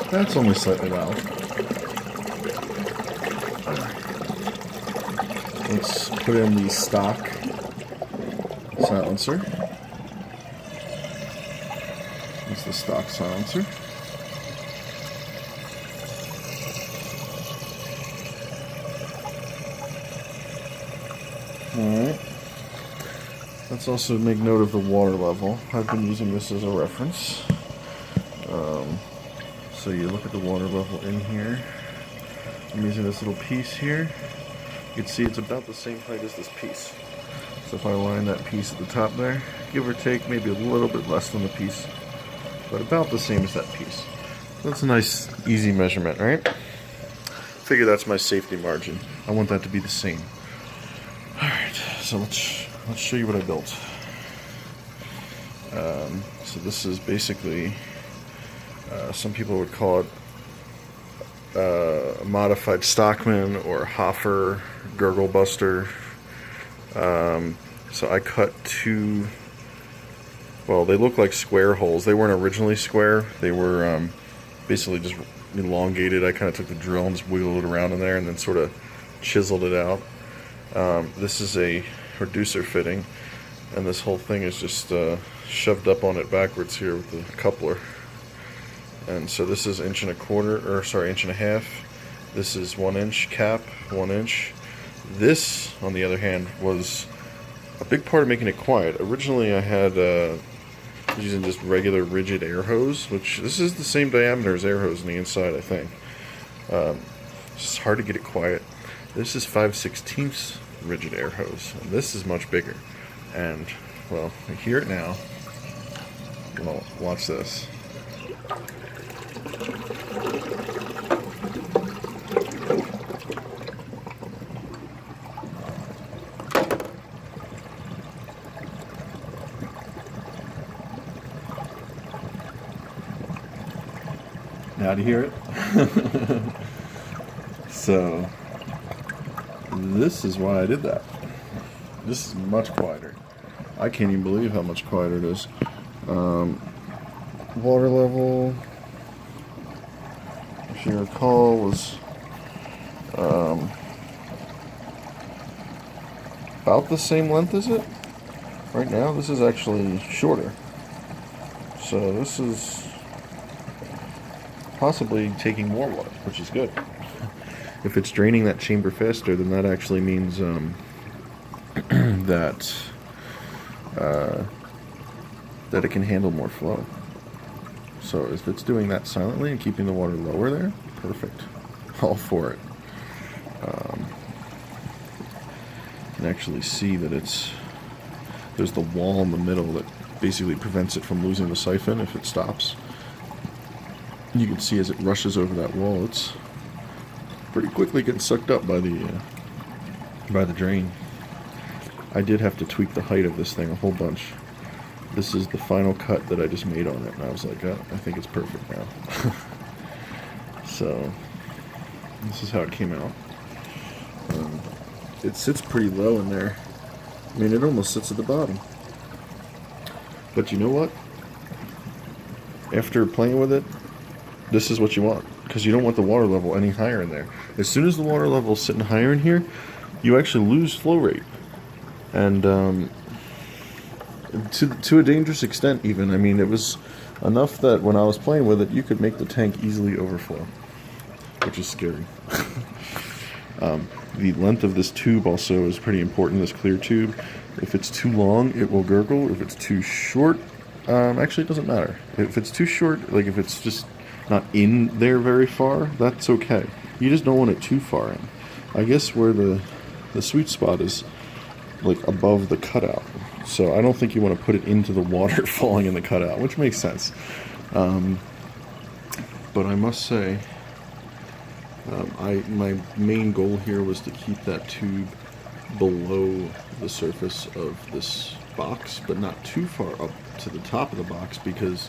That's only slightly loud. Let's put in the stock silencer. It's the stock silencer. Alright. Let's also make note of the water level. I've been using this as a reference. So you look at the water level in here. I'm using this little piece here. You can see it's about the same height as this piece. So if I line that piece at the top there, give or take maybe a little bit less than the piece, but about the same as that piece. That's a nice, easy measurement, right? Figure that's my safety margin. I want that to be the same. Alright, so let's show you what I built. So this is basically, some people would call it a modified Stockman or Hofer gurgle buster. So I cut two, well, they look like square holes. They weren't originally square. They were basically just elongated. I kind of took the drill and just wiggled it around in there and then sort of chiseled it out. This is a reducer fitting, and this whole thing is just shoved up on it backwards here with the coupler. And so this is 1.25 1.5 inches. This is 1 inch cap, 1 inch. This, on the other hand, was a big part of making it quiet. Originally I had using just regular rigid air hose, which this is the same diameter as air hose on the inside, I think. It's just hard to get it quiet. This is 5/16 rigid air hose, and this is much bigger. And, well, I hear it now. Well, watch this. Now do you hear it? So, this is why I did that. This is much quieter. I can't even believe how much quieter it is. Water level, if you recall, was about the same length as it. Right now, this is actually shorter. So this is possibly taking more water, which is good. If it's draining that chamber faster, then that actually means that it can handle more flow. So if it's doing that silently and keeping the water lower there, perfect. All for it. You can actually see that there's the wall in the middle that basically prevents it from losing the siphon if it stops. You can see as it rushes over that wall, it's pretty quickly getting sucked up by the drain. I did have to tweak the height of this thing a whole bunch. This is the final cut that I just made on it, and I was like, oh, I think it's perfect now. So, this is how it came out. It sits pretty low in there. I mean, it almost sits at the bottom. But you know what? After playing with it, this is what you want, because you don't want the water level any higher in there. As soon as the water level is sitting higher in here, you actually lose flow rate. And to a dangerous extent even. I mean, it was enough that when I was playing with it, you could make the tank easily overflow, which is scary. The length of this tube also is pretty important, this clear tube. If it's too long, it will gurgle. If it's too short, actually it doesn't matter. If it's too short, like if it's just not in there very far, that's okay. You just don't want it too far in. I guess where the sweet spot is like above the cutout. So I don't think you want to put it into the water falling in the cutout, which makes sense. But I must say, my main goal here was to keep that tube below the surface of this box, but not too far up to the top of the box, because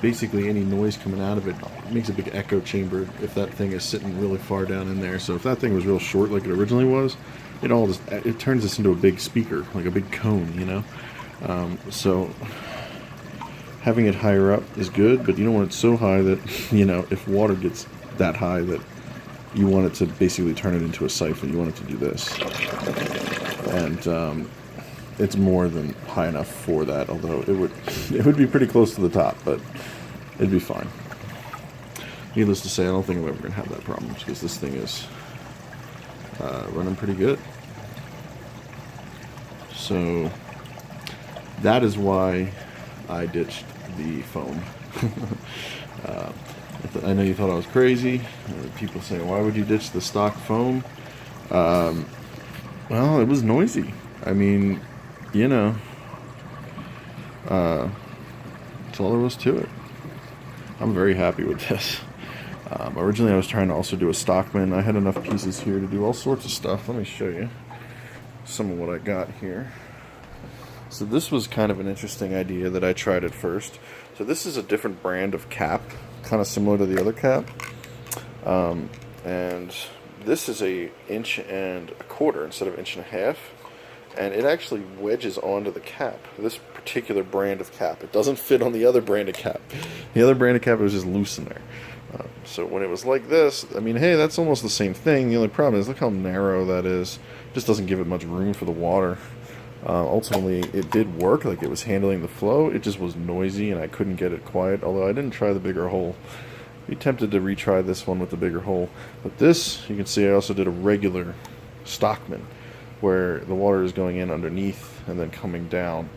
basically any noise coming out of it makes a big echo chamber if that thing is sitting really far down in there. So if that thing was real short like it originally was, it turns this into a big speaker, like a big cone, you know. So having it higher up is good, but you don't want it so high that, you know, if water gets that high that you want it to basically turn it into a siphon. You want it to do this. And it's more than high enough for that, although it would be pretty close to the top, but it'd be fine. Needless to say, I don't think I'm ever going to have that problem, because this thing is running pretty good. So that is why I ditched the foam. I know you thought I was crazy. People say, why would you ditch the stock foam? Well, it was noisy. I mean, you know, that's all there was to it. I'm very happy with this. Originally I was trying to also do a Stockman. I had enough pieces here to do all sorts of stuff. Let me show you some of what I got here. So this was kind of an interesting idea that I tried at first. So this is a different brand of cap, kind of similar to the other cap. And this is a 1.25 inches instead of 1.5 inches. And it actually wedges onto the cap, this particular brand of cap. It doesn't fit on the other brand of cap. The other brand of cap was just loose in there. So when it was like this, I mean, hey, that's almost the same thing. The only problem is, look how narrow that is. It just doesn't give it much room for the water. Ultimately, it did work, like it was handling the flow. It just was noisy, and I couldn't get it quiet, although I didn't try the bigger hole. We tempted to retry this one with the bigger hole. But this, you can see I also did a regular Stockman, where the water is going in underneath and then coming down.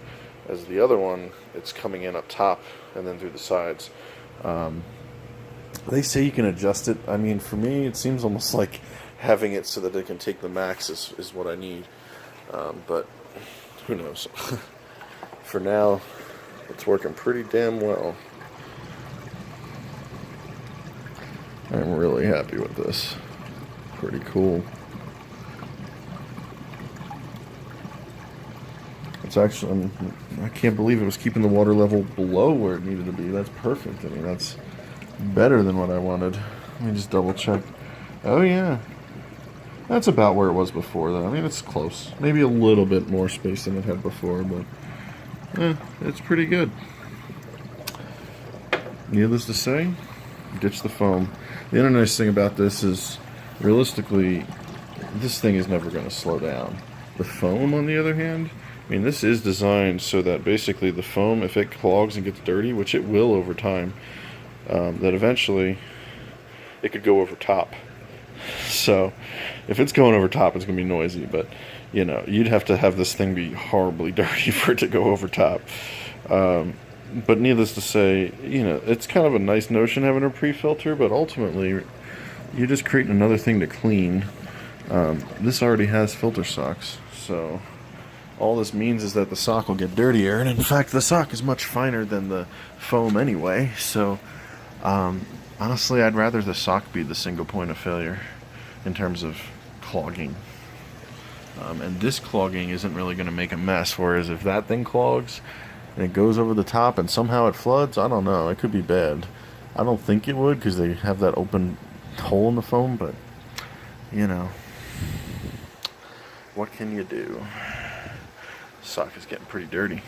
As the other one, it's coming in up top and then through the sides. They say you can adjust it. I mean, for me, it seems almost like having it so that it can take the max is what I need. But who knows? For now, it's working pretty damn well. I'm really happy with this. Pretty cool. It's actually, I can't believe it was keeping the water level below where it needed to be. That's perfect. I mean, that's better than what I wanted. Let me just double check. Oh yeah, that's about where it was before though. I mean, it's close. Maybe a little bit more space than it had before, but it's pretty good. Needless to say, ditch the foam. The other nice thing about this is, realistically, this thing is never going to slow down. The foam, on the other hand, I mean, this is designed so that basically the foam, if it clogs and gets dirty, which it will over time, that eventually it could go over top. So if it's going over top, it's going to be noisy, but you know, you'd have to have this thing be horribly dirty for it to go over top. But needless to say, you know, it's kind of a nice notion having a pre-filter, but ultimately you're just creating another thing to clean. This already has filter socks, so all this means is that the sock will get dirtier, and in fact the sock is much finer than the foam anyway, so honestly I'd rather the sock be the single point of failure in terms of clogging. And this clogging isn't really going to make a mess, whereas if that thing clogs and it goes over the top and somehow it floods, I don't know, it could be bad. I don't think it would, because they have that open hole in the foam, but you know, what can you do? Sock is getting pretty dirty.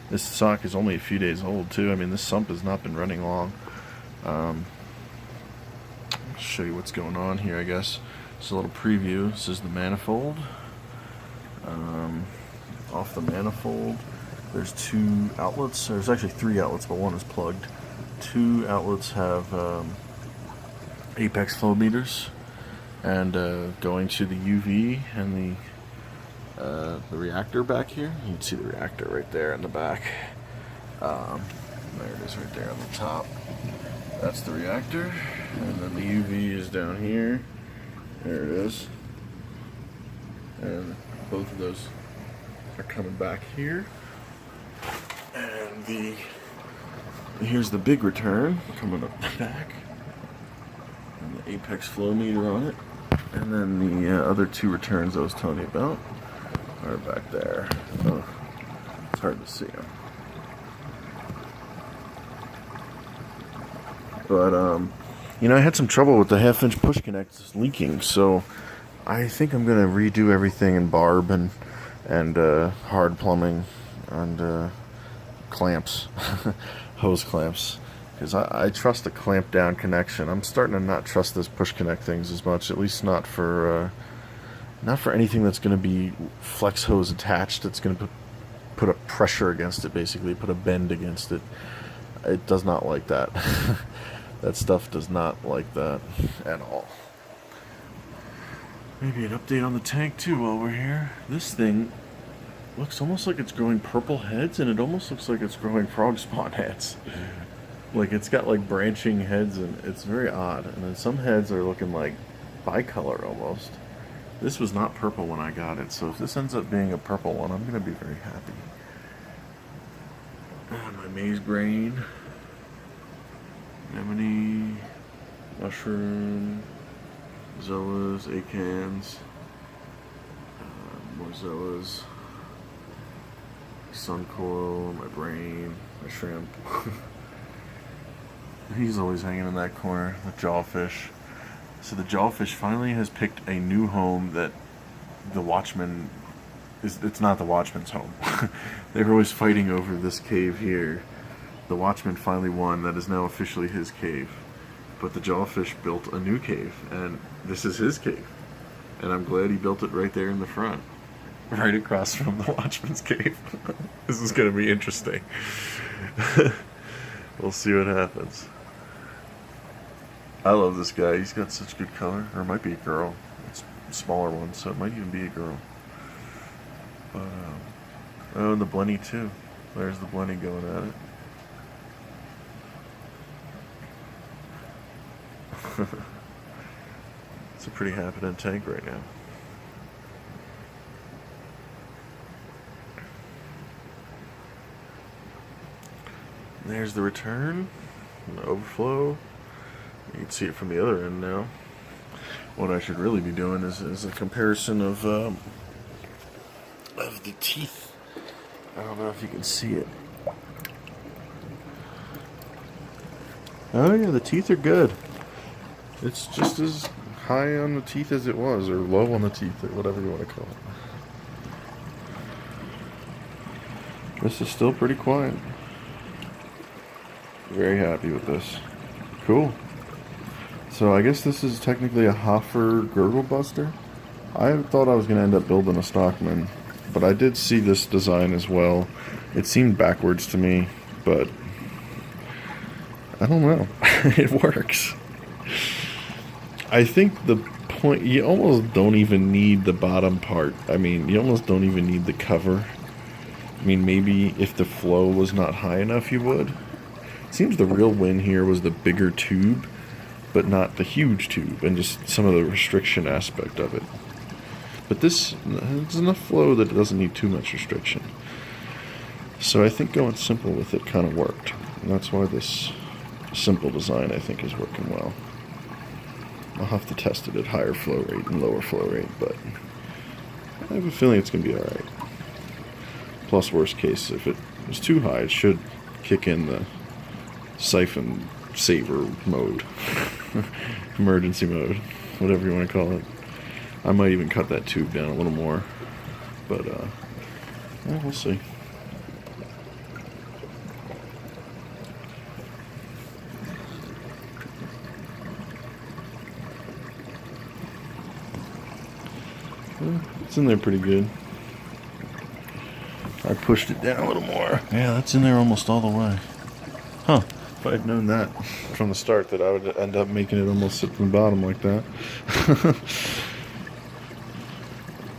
This sock is only a few days old too. I mean, this sump has not been running long. I'll show you what's going on here, I guess. Just a little preview. This is the manifold. Off the manifold, there's 2 outlets. There's actually 3 outlets, but one is plugged. 2 outlets have apex flow meters, and going to the UV and the reactor back here. You can see the reactor right there in the back. There it is right there on the top. That's the reactor, and then the UV is down here. There it is. And both of those are coming back here. And here's the big return coming up the back. And the apex flow meter on it. And then the other 2 returns I was telling you about are back there. Oh, it's hard to see them. But, you know, I had some trouble with the 1/2 inch push connect leaking, so I think I'm going to redo everything in barb and hard plumbing, and clamps, hose clamps, because I trust the clamp down connection. I'm starting to not trust those push connect things as much, at least not for anything that's going to be flex hose attached. That's going to put a pressure against it, basically put a bend against it. It does not like that. That stuff does not like that at all. Maybe an update on the tank too while we're here. This thing looks almost like it's growing purple heads, and it almost looks like it's growing frog spawn heads. Like it's got like branching heads, and it's very odd. And then some heads are looking like bicolor almost. This was not purple when I got it, so if this ends up being a purple one, I'm going to be very happy. And my maize grain, anemone, mushroom, Zellas, acans, more Zellas, sun coil, my brain, my shrimp. He's always hanging in that corner, the jawfish. So the jawfish finally has picked a new home that the watchman it's not the watchman's home. They were always fighting over this cave here. The watchman finally won. That is now officially his cave. But the jawfish built a new cave, and this is his cave. And I'm glad he built it right there in the front, right across from the watchman's cave. This is going to be interesting. We'll see what happens. I love this guy. He's got such good color. Or it might be a girl. It's a smaller one, so it might even be a girl. But, oh, and the blenny too. There's the blenny going at it. It's a pretty happening tank right now. There's the return, the overflow. You can see it from the other end now. What I should really be doing is a comparison of the teeth. I don't know if you can see it. Oh yeah, the teeth are good. It's just as high on the teeth as it was, or low on the teeth, or whatever you want to call it. This is still pretty quiet. Very happy with this. Cool. So I guess this is technically a Hofer gurgle buster. I thought I was going to end up building a Stockman, but I did see this design as well. It seemed backwards to me, but I don't know. It works. I think the point, you almost don't even need the bottom part. I mean, you almost don't even need the cover. I mean, maybe if the flow was not high enough, you would. It seems the real win here was the bigger tube, but not the huge tube, and just some of the restriction aspect of it. But this, there's enough flow that it doesn't need too much restriction. So I think going simple with it kind of worked. And that's why this simple design, I think, is working well. I'll have to test it at higher flow rate and lower flow rate, but I have a feeling it's going to be alright. Plus, worst case, if it was too high, it should kick in the siphon saver mode. Emergency mode, whatever you want to call it. I might even cut that tube down a little more, but yeah, we'll see. It's in there pretty good. I pushed it down a little more. Yeah, that's in there almost all the way. Huh. If I had known that from the start, that I would end up making it almost sit from the bottom like that.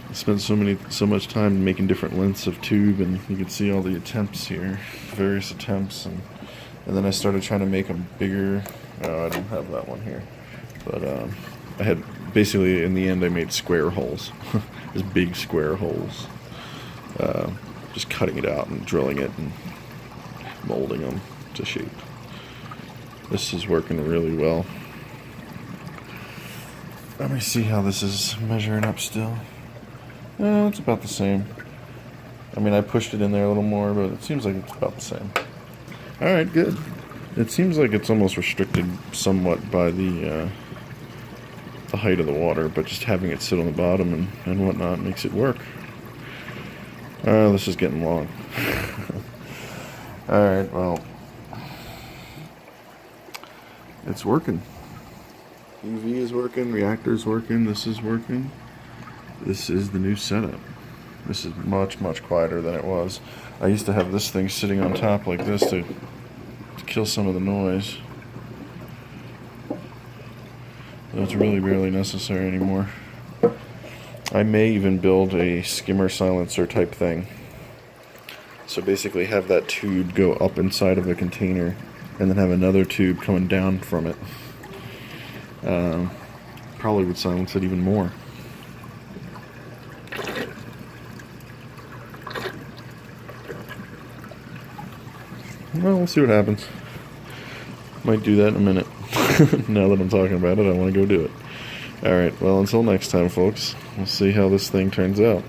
I spent so much time making different lengths of tube, and you can see all the attempts here, various attempts, and then I started trying to make them bigger. Oh, I don't have that one here, but I had basically, in the end, I made square holes, just big square holes, just cutting it out and drilling it and molding them to shape. This is working really well. Let me see how this is measuring up still. It's about the same. I mean, I pushed it in there a little more, but it seems like it's about the same. Alright, good. It seems like it's almost restricted somewhat by the height of the water, but just having it sit on the bottom and whatnot makes it work. This is getting long. Alright, well, it's working. UV is working, reactor's working, this is working. This is the new setup. This is much, much quieter than it was. I used to have this thing sitting on top like this to kill some of the noise. It's really barely necessary anymore. I may even build a skimmer silencer type thing. So basically have that tube go up inside of a container and then have another tube coming down from it. Probably would silence it even more. Well, we'll see what happens. Might do that in a minute. Now that I'm talking about it, I want to go do it. Alright, well, until next time, folks. We'll see how this thing turns out.